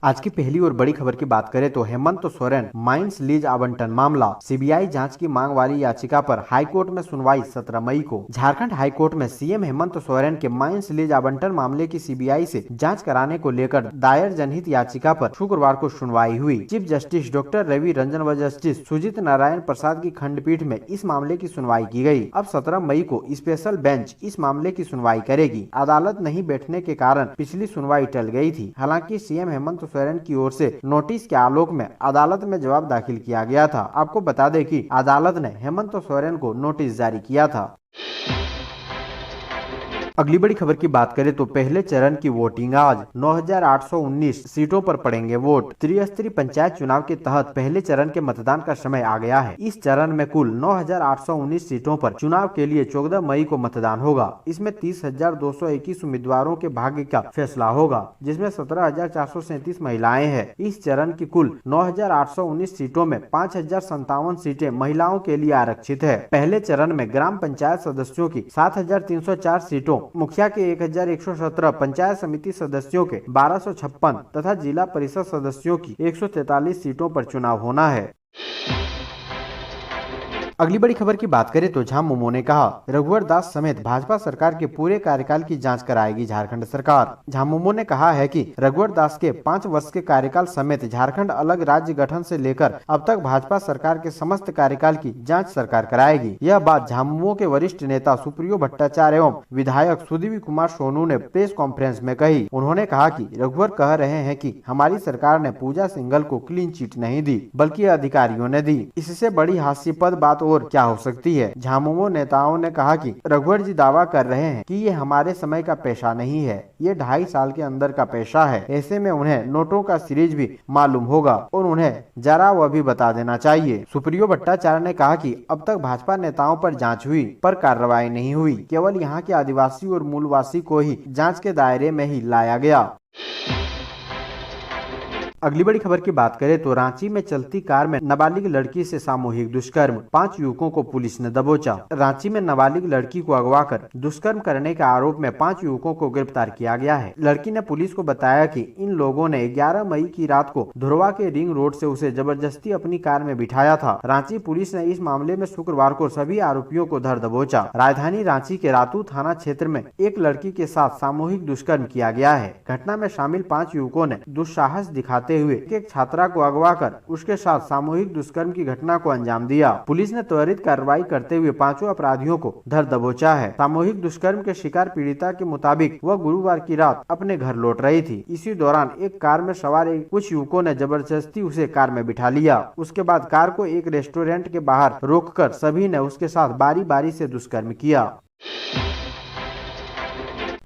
आज की पहली और बड़ी खबर की बात करें तो हेमंत सोरेन माइंस लीज आवंटन मामला, सीबीआई जांच की मांग वाली याचिका पर हाईकोर्ट में सुनवाई 17 मई को। झारखंड हाईकोर्ट में सीएम हेमंत सोरेन के माइंस लीज आवंटन मामले की सीबीआई से जांच कराने को लेकर दायर जनहित याचिका पर शुक्रवार को सुनवाई हुई। Chief justice doctor Ravi Ranjan व जस्टिस सुजीत नारायण प्रसाद की खंडपीठ में इस मामले की सुनवाई की गई। अब 17 मई को स्पेशल बेंच इस मामले की सुनवाई करेगी। अदालत नहीं बैठने के कारण पिछली सुनवाई टल गई थी। हालांकि सीएम हेमंत सोरेन की ओर से नोटिस के आलोक में अदालत में जवाब दाखिल किया गया था। आपको बता दें कि अदालत ने हेमंत सोरेन को नोटिस जारी किया था। अगली बड़ी खबर की बात करें तो पहले चरण की वोटिंग आज 9,819 सीटों पर पड़ेंगे वोट। त्रिस्तरीय पंचायत चुनाव के तहत पहले चरण के मतदान का समय आ गया है। इस चरण में कुल 9,819 सीटों पर चुनाव के लिए 14 मई को मतदान होगा। इसमें 30,221 उम्मीदवारों के भाग्य का फैसला होगा, जिसमें 17,437 महिलाएं हैं। इस चरण की कुल 9,819 सीटों में 5,057 सीटें महिलाओं के लिए आरक्षित है। पहले चरण में ग्राम पंचायत सदस्यों की 7,304 सीटों, मुखिया के 1,117, पंचायत समिति सदस्यों के 1256 तथा जिला परिषद सदस्यों की 143 सीटों पर चुनाव होना है। अगली बड़ी खबर की बात करें तो झामुमो ने कहा, रघुवर दास समेत भाजपा सरकार के पूरे कार्यकाल की जांच कराएगी झारखंड सरकार। झामुमो ने कहा है कि रघुवर दास के 5 वर्ष के कार्यकाल समेत झारखंड अलग राज्य गठन से लेकर अब तक भाजपा सरकार के समस्त कार्यकाल की जांच सरकार कराएगी। यह बात झामुमो के वरिष्ठ नेता सुप्रियो भट्टाचार्य एवं विधायक सुदीवी कुमार सोनू ने प्रेस कॉन्फ्रेंस में कही। उन्होंने कहा कि रघुवर कह रहे हैं कि हमारी सरकार ने पूजा सिंघल को क्लीन चिट नहीं दी, बल्कि अधिकारियों ने दी। इससे बड़ी हास्यास्पद बात और क्या हो सकती है। झामुमो नेताओं ने कहा कि रघुवर जी दावा कर रहे हैं कि ये हमारे समय का पैसा नहीं है, ये 2.5 साल के अंदर का पैसा है। ऐसे में उन्हें नोटों का सीरीज भी मालूम होगा और उन्हें जरा वह भी बता देना चाहिए। सुप्रियो भट्टाचार्य ने कहा कि अब तक भाजपा नेताओं पर जांच हुई पर कार्रवाई नहीं हुई। केवल यहाँ के आदिवासी और मूलवासी को ही जांच के दायरे में ही लाया गया। अगली बड़ी खबर की बात करें तो रांची में चलती कार में नाबालिग लड़की से सामूहिक दुष्कर्म, 5 युवकों को पुलिस ने दबोचा। रांची में नाबालिग लड़की को अगवा कर दुष्कर्म करने के आरोप में 5 युवकों को गिरफ्तार किया गया है। लड़की ने पुलिस को बताया कि इन लोगों ने 11 मई की रात को धुरवा के रिंग रोड से उसे जबरदस्ती अपनी कार में बिठाया था। रांची पुलिस ने इस मामले में शुक्रवार को सभी आरोपियों को धर दबोचा। राजधानी रांची के रातू थाना क्षेत्र में एक लड़की के साथ सामूहिक दुष्कर्म किया गया है। घटना में शामिल 5 युवकों ने दुस्साहस दिखाते हुए एक छात्रा को अगवा कर उसके साथ सामूहिक दुष्कर्म की घटना को अंजाम दिया। पुलिस ने त्वरित कार्रवाई करते हुए 5 अपराधियों को धर दबोचा है। सामूहिक दुष्कर्म के शिकार पीड़िता के मुताबिक वह गुरुवार की रात अपने घर लौट रही थी। इसी दौरान एक कार में सवार कुछ युवकों ने जबरदस्ती उसे कार में बिठा लिया। उसके बाद कार को एक रेस्टोरेंट के बाहर रोककर सभी ने उसके साथ बारी बारी से दुष्कर्म किया।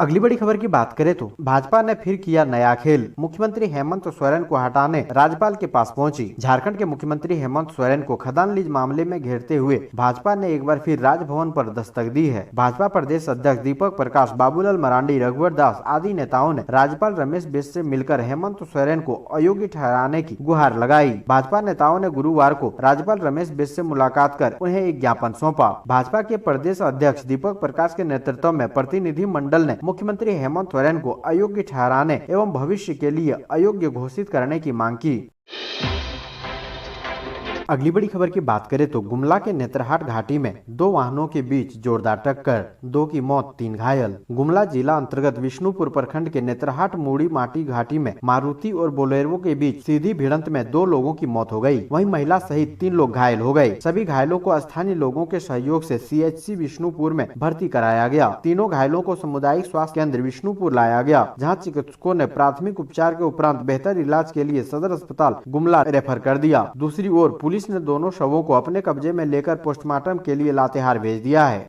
अगली बड़ी खबर की बात करें तो भाजपा ने फिर किया नया खेल, मुख्यमंत्री हेमंत सोरेन को हटाने राज्यपाल के पास पहुंची। झारखंड के मुख्यमंत्री हेमंत सोरेन को खदान लीज मामले में घेरते हुए भाजपा ने एक बार फिर राजभवन पर दस्तक दी है। भाजपा प्रदेश अध्यक्ष दीपक प्रकाश, बाबूलाल मरांडी, रघुवर दास आदि नेताओं ने राज्यपाल रमेश बिस्ट से मिलकर हेमंत सोरेन को अयोग्य ठहराने की गुहार लगाई। भाजपा नेताओं ने गुरुवार को राज्यपाल रमेश बिस्ट से मुलाकात कर उन्हें एक ज्ञापन सौंपा। भाजपा के प्रदेश अध्यक्ष दीपक प्रकाश के नेतृत्व में प्रतिनिधि मंडल ने मुख्यमंत्री हेमंत सोरेन को अयोग्य ठहराने एवं भविष्य के लिए अयोग्य घोषित करने की मांग की। अगली बड़ी खबर की बात करें तो गुमला के नेत्रहाट घाटी में 2 वाहनों के बीच जोरदार टक्कर, 2 की मौत, 3 घायल। गुमला जिला अंतर्गत विष्णुपुर प्रखंड के नेत्रहाट मूड़ी माटी घाटी में मारुति और बोलेरो के बीच सीधी भिड़ंत में 2 लोगों की मौत हो गई। वहीं महिला सहित 3 लोग घायल हो गए। सभी घायलों को स्थानीय लोगों के सहयोग से CHC विष्णुपुर में भर्ती कराया गया। तीनों घायलों को सामुदायिक स्वास्थ्य केंद्र विष्णुपुर लाया गया, जहाँ चिकित्सकों ने प्राथमिक उपचार के उपरांत बेहतर इलाज के लिए सदर अस्पताल गुमला रेफर कर दिया। दूसरी ओर पुलिस ने दोनों शवों को अपने कब्जे में लेकर पोस्टमार्टम के लिए लातेहार भेज दिया है।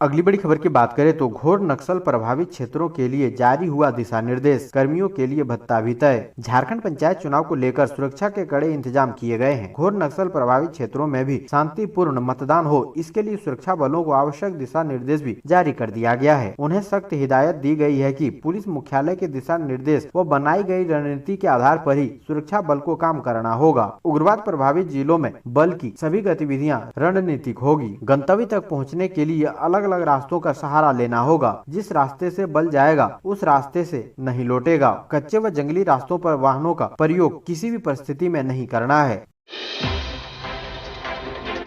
अगली बड़ी खबर की बात करें तो घोर नक्सल प्रभावित क्षेत्रों के लिए जारी हुआ दिशा निर्देश, कर्मियों के लिए भत्ता भी तय। झारखंड पंचायत चुनाव को लेकर सुरक्षा के कड़े इंतजाम किए गए हैं। घोर नक्सल प्रभावित क्षेत्रों में भी शांतिपूर्ण मतदान हो, इसके लिए सुरक्षा बलों को आवश्यक दिशा निर्देश भी जारी कर दिया गया है। उन्हें सख्त हिदायत दी गई है कि पुलिस मुख्यालय के दिशा निर्देश व बनाई गई रणनीति के आधार पर ही सुरक्षा बल को काम करना होगा। उग्रवाद प्रभावित जिलों में बल की सभी गतिविधियाँ रणनीतिक होगी। गंतव्य तक पहुँचने के लिए अलग अलग रास्तों का सहारा लेना होगा। जिस रास्ते से बल जाएगा उस रास्ते से नहीं लौटेगा। कच्चे व जंगली रास्तों पर वाहनों का प्रयोग किसी भी परिस्थिति में नहीं करना है।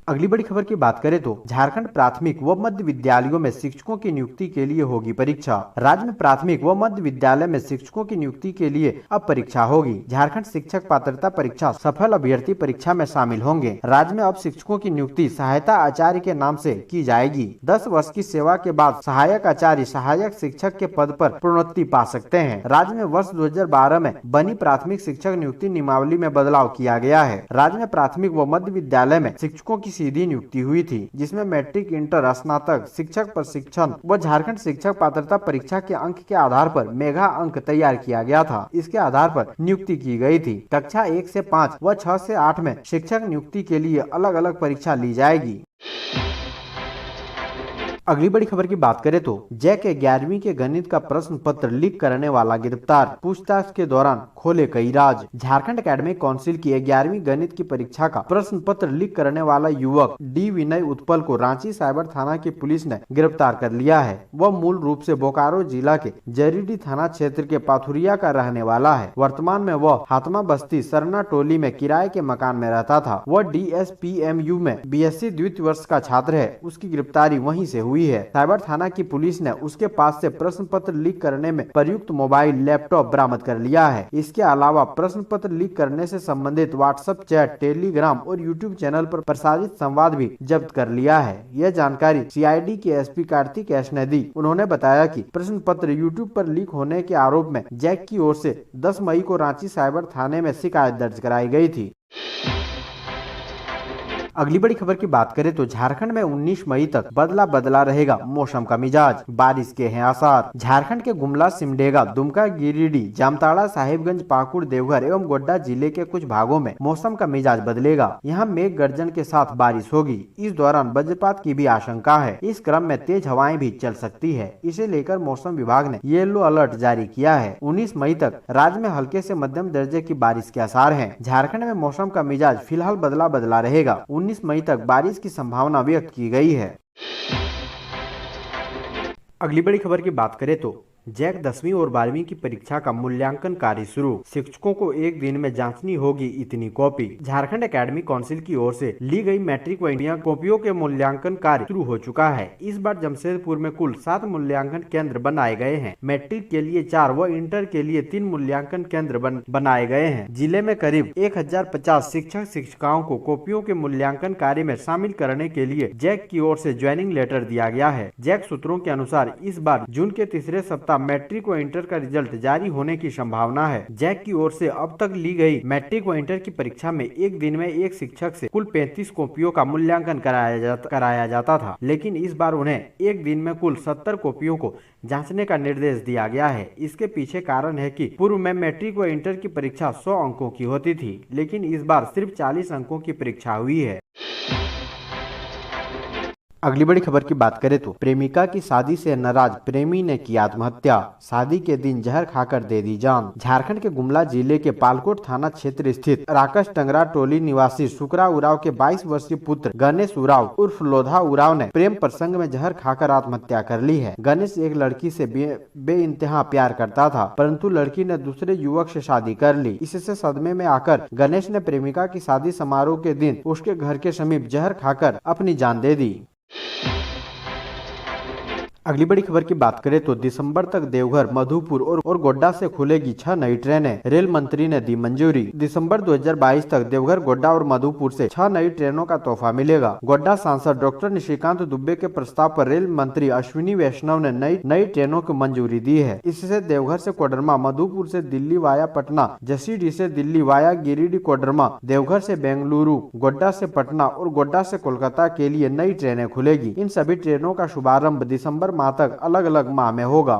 अगली बड़ी खबर की बात करें तो झारखंड प्राथमिक व मध्य विद्यालयों में शिक्षकों की नियुक्ति के लिए होगी परीक्षा। राज्य में प्राथमिक व मध्य विद्यालय में शिक्षकों की नियुक्ति के लिए अब परीक्षा होगी। झारखंड शिक्षक पात्रता परीक्षा सफल अभ्यर्थी परीक्षा में शामिल होंगे। राज्य में अब शिक्षकों की नियुक्ति सहायता आचार्य के नाम से की जाएगी। 10 वर्ष की सेवा के बाद सहायक आचार्य सहायक शिक्षक के पद पर प्रोन्नति पा सकते हैं। राज्य में वर्ष 2012 में बनी प्राथमिक शिक्षक नियुक्ति नियमावली में बदलाव किया गया है। राज्य में प्राथमिक व मध्य विद्यालय में शिक्षकों की सीधी नियुक्ति हुई थी, जिसमें मैट्रिक, इंटर, स्नातक, शिक्षक प्रशिक्षण व झारखंड शिक्षक पात्रता परीक्षा के अंक के आधार पर मेगा अंक तैयार किया गया था। इसके आधार पर नियुक्ति की गई थी। कक्षा 1 से 5 व 6 से 8 में शिक्षक नियुक्ति के लिए अलग अलग परीक्षा ली जाएगी। अगली बड़ी खबर की बात करें तो जैक 11वीं के गणित का प्रश्न पत्र लीक करने वाला गिरफ्तार। पूछताछ के दौरान खोले कई राज। झारखंड एकेडमिक काउंसिल की 11वीं गणित की परीक्षा का प्रश्न पत्र लीक करने वाला युवक डी विनय उत्पल को रांची साइबर थाना की पुलिस ने गिरफ्तार कर लिया है। वह मूल रूप से बोकारो जिला के जरीडी थाना क्षेत्र के पाथुरिया का रहने वाला है। वर्तमान में वह हातमा बस्ती सरना टोली में किराए के मकान में रहता था। वह DSPMU में BSc द्वितीय वर्ष का छात्र है। उसकी गिरफ्तारी वहीं से हुई है। साइबर थाना की पुलिस ने उसके पास से प्रश्न पत्र लीक करने में प्रयुक्त मोबाइल, लैपटॉप बरामद कर लिया है। इसके अलावा प्रश्न पत्र लीक करने से संबंधित व्हाट्सएप चैट, टेलीग्राम और यूट्यूब चैनल पर प्रसारित संवाद भी जब्त कर लिया है। यह जानकारी CID के SP कार्तिक एस ने दी। उन्होंने बताया कि प्रश्न पत्र यूट्यूब पर लीक होने के आरोप में जैक की ओर से 10 मई को रांची साइबर थाने में शिकायत दर्ज कराई गई थी। अगली बड़ी खबर की बात करें तो झारखंड में 19 मई तक बदला रहेगा मौसम का मिजाज। बारिश के हैं आसार। झारखंड के गुमला, सिमडेगा, दुमका, गिरिडीह, जामताड़ा, साहिबगंज, पाकुड़, देवघर एवं गोड्डा जिले के कुछ भागों में मौसम का मिजाज बदलेगा। यहाँ मेघ गर्जन के साथ बारिश होगी। इस दौरान वज्रपात की भी आशंका है। इस क्रम में तेज हवाएं भी चल सकती है। इसे लेकर मौसम विभाग ने येलो अलर्ट जारी किया है। 19 मई तक राज्य में हल्के से मध्यम दर्जे की बारिश के आसार हैं। झारखंड में मौसम का मिजाज फिलहाल बदला रहेगा। 19 मई तक बारिश की संभावना व्यक्त की गई है। अगली बड़ी खबर की बात करें तो जैक 10वीं और 12वीं की परीक्षा का मूल्यांकन कार्य शुरू। शिक्षकों को एक दिन में जांचनी होगी इतनी कॉपी। झारखंड एकेडमिक काउंसिल की ओर से ली गई मैट्रिक व इंटर कॉपियों के मूल्यांकन कार्य शुरू हो चुका है। इस बार जमशेदपुर में कुल 7 मूल्यांकन केंद्र बनाए गए हैं। मैट्रिक के लिए 4 व इंटर के लिए 3 मूल्यांकन केंद्र बनाए गए हैं। जिले में करीब 1050 शिक्षक शिक्षिकाओं को कॉपियों के मूल्यांकन कार्य में शामिल करने के लिए जैक की ओर से ज्वाइनिंग लेटर दिया गया है। जैक सूत्रों के अनुसार इस बार जून के तीसरे सप्ताह मैट्रिक व इंटर का रिजल्ट जारी होने की संभावना है। जैक की ओर से अब तक ली गई मैट्रिक व इंटर की परीक्षा में एक दिन में एक शिक्षक से कुल 35 कॉपियों का मूल्यांकन कराया जाता था, लेकिन इस बार उन्हें एक दिन में कुल 70 कॉपियों को जांचने का निर्देश दिया गया है। इसके पीछे कारण है कि पूर्व में मैट्रिक व इंटर की परीक्षा 100 अंकों की होती थी, लेकिन इस बार सिर्फ 40 अंकों की परीक्षा हुई है। अगली बड़ी खबर की बात करें तो प्रेमिका की शादी से नाराज प्रेमी ने की आत्महत्या। शादी के दिन जहर खाकर दे दी जान। झारखंड के गुमला जिले के पालकोट थाना क्षेत्र स्थित राकस टंगरा टोली निवासी सुकरा उराव के 22 वर्षीय पुत्र गणेश उराव उर्फ लोधा उराव ने प्रेम प्रसंग में जहर खाकर आत्महत्या कर ली है। गणेश एक लड़की से बेइंतहा प्यार करता था, परंतु लड़की ने दूसरे युवक से शादी कर ली। इससे सदमे में आकर गणेश ने प्रेमिका की शादी समारोह के दिन उसके घर के समीप जहर खाकर अपनी जान दे दी। अगली बड़ी खबर की बात करें तो दिसंबर तक देवघर, मधुपुर और गोड्डा से खुलेगी 6 नई ट्रेनें। रेल मंत्री ने दी मंजूरी। दिसंबर 2022 तक देवघर, गोड्डा और मधुपुर से 6 नई ट्रेनों का तोहफा मिलेगा। गोड्डा सांसद डॉक्टर निशिकांत दुबे के प्रस्ताव पर रेल मंत्री अश्विनी वैष्णव ने नई ट्रेनों को मंजूरी दी है। इससे देवघर से कोडरमा, मधुपुर से दिल्ली वाया पटना, जसीडीह से दिल्ली वाया गिरिडीह कोडरमा, देवघर से बेंगलुरु, गोड्डा से पटना और गोड्डा से कोलकाता के लिए नई ट्रेनें खुलेगी। इन सभी ट्रेनों का शुभारंभ दिसंबर माह तक अलग अलग माह में होगा।